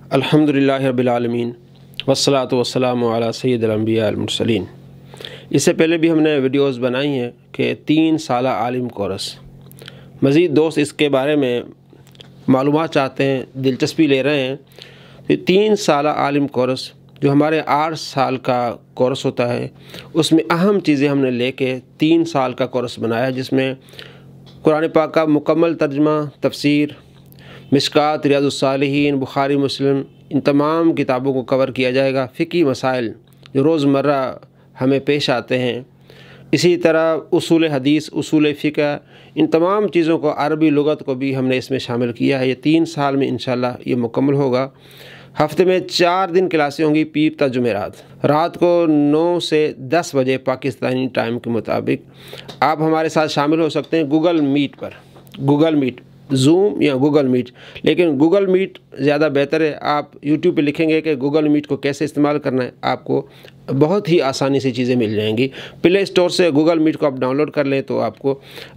अल्हम्दुलिल्लाहि रब्बिल आलमीन वस्सलातु वस्सलामु अला सय्यिदिल अंबिया वल मुरसलीन। इससे पहले भी हमने वीडियोस बनाई हैं कि 3 साला आलिम कोर्स। मज़ीद दोस्त इसके बारे में मालूमात चाहते हैं, दिलचस्पी ले रहे हैं। तो 3 साला आलिम कोर्स जो हमारे 8 साल का कोर्स होता है, उसमें अहम चीज़ें हमने लेके 3 साल का कोर्स बनाया, जिसमें कुरान पाक का मुकम्मल तर्जुमा, तफसीर, मिशकात, रियाजुस्सालिहीन, बुखारी, मुस्लिम, इन तमाम किताबों को कवर किया जाएगा। फ़िक़ही मसाइल जो रोज़मर्रा हमें पेश आते हैं, इसी तरह उसूल हदीस, उसूल फ़िक़ह, इन तमाम चीज़ों को, अरबी लुगत को भी हमने इसमें शामिल किया है। ये 3 साल में इंशाअल्लाह ये मुकम्मल होगा। हफ्ते में 4 दिन क्लासें होंगी, पीर ता जुमेरात, रात को 9 से 10 बजे पाकिस्तानी टाइम के मुताबिक। आप हमारे साथ शामिल हो सकते हैं गूगल मीट पर, गूगल मीट, जूम या गूगल मीट, लेकिन गूगल मीट ज़्यादा बेहतर है। आप यूट्यूब पे लिखेंगे कि गूगल मीट को कैसे इस्तेमाल करना है, आपको बहुत ही आसानी से चीज़ें मिल जाएंगी। प्ले स्टोर से गूगल मीट को आप डाउनलोड कर लें तो आपको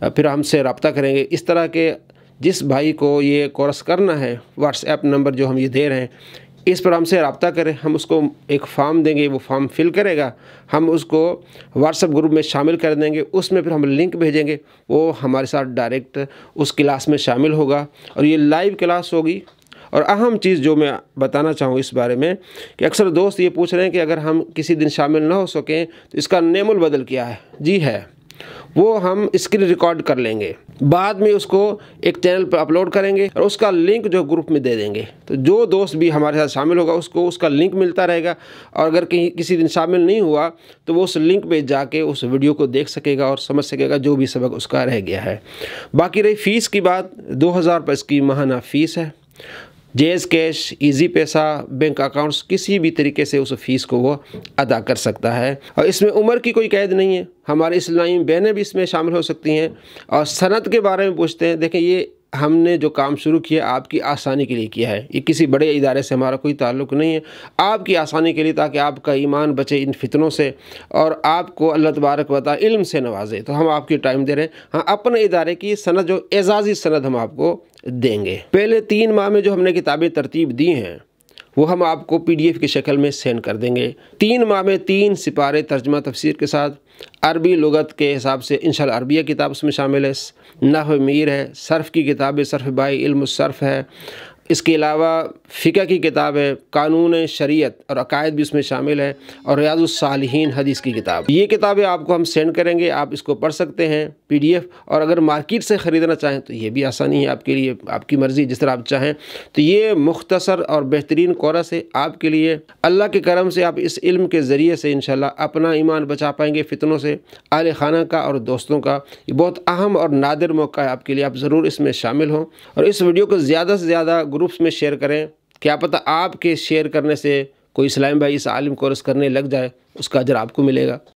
फिर हमसे रब्ता करेंगे। इस तरह के जिस भाई को ये कोर्स करना है, व्हाट्सएप नंबर जो हम ये दे रहे हैं, इस पर हमसे रब्ता करें। हम उसको एक फ़ॉर्म देंगे, वो फॉर्म फिल करेगा, हम उसको व्हाट्सएप ग्रुप में शामिल कर देंगे। उसमें फिर हम लिंक भेजेंगे, वो हमारे साथ डायरेक्ट उस क्लास में शामिल होगा और ये लाइव क्लास होगी। और अहम चीज़ जो मैं बताना चाहूँ इस बारे में कि अक्सर दोस्त ये पूछ रहे हैं कि अगर हम किसी दिन शामिल ना हो सकें तो इसका नेमुल बदल क्या है। जी है, वो हम स्क्रीन रिकॉर्ड कर लेंगे, बाद में उसको एक चैनल पर अपलोड करेंगे और उसका लिंक जो ग्रुप में दे देंगे। तो जो दोस्त भी हमारे साथ शामिल होगा उसको उसका लिंक मिलता रहेगा, और अगर कहीं किसी दिन शामिल नहीं हुआ तो वो उस लिंक पे जाके उस वीडियो को देख सकेगा और समझ सकेगा जो भी सबक उसका रह गया है। बाकी रही फ़ीस की बात, 2000 रुपये इसकी माहाना फ़ीस है। जेज़ कैश, इजी पैसा, बैंक अकाउंट्स, किसी भी तरीके से उस फ़ीस को वो अदा कर सकता है। और इसमें उम्र की कोई कैद नहीं है। हमारे इस्लामी बहनें भी इसमें शामिल हो सकती हैं। और सनद के बारे में पूछते हैं, देखें ये हमने जो काम शुरू किया आपकी आसानी के लिए किया है। ये किसी बड़े इदारे से हमारा कोई ताल्लुक़ नहीं है, आपकी आसानी के लिए, ताकि आपका ईमान बचे इन फितनों से और आपको अल्लाह तबारक व तआला इल्म से नवाजे। तो हम आपकी टाइम दे रहे हैं। हाँ, अपने इदारे की सनद, जो एजाज़ी सनद हम आपको देंगे। पहले 3 माह में जो हमने किताबें तरतीब दी हैं वो हम आपको PDF की शक्ल में सेंड कर देंगे। 3 माह में 3 सिपारे तर्जुमा तफसीर के साथ, अरबी लुगत के हिसाब से इंशाअल्लाह अरबिया किताब उसमें शामिल है, नहव मीर है, सर्फ़ की किताब है, सर्फ़ बाई इल्म सर्फ़ है, इसके अलावा फ़िक़ह की किताब है, कानून शरीयत और अकायद भी उसमें शामिल है, और रियाजुस्सालिहीन हदीस की किताब। ये किताबें आपको हम सेंड करेंगे, आप इसको पढ़ सकते हैं PDF। और अगर मार्केट से ख़रीदना चाहें तो ये भी आसानी है आपके लिए, आपकी मर्ज़ी, जिस तरह आप चाहें। तो ये मुख्तसर और बेहतरीन कोर्स है आपके लिए। अल्लाह के करम से आप इस इल्म के ज़रिए से इंशाअल्लाह अपना ईमान बचा पाएंगे फितनों से, आले खाना का और दोस्तों का। ये बहुत अहम और नादिर मौका है आपके लिए, आप ज़रूर इसमें शामिल हों। और इस वीडियो को ज़्यादा से ज़्यादा ग्रुप्स में शेयर करें। क्या पता आपके शेयर करने से कोई इस्लामी भाई इस आलिम कोर्स करने लग जाए, उसका अजर आपको मिलेगा।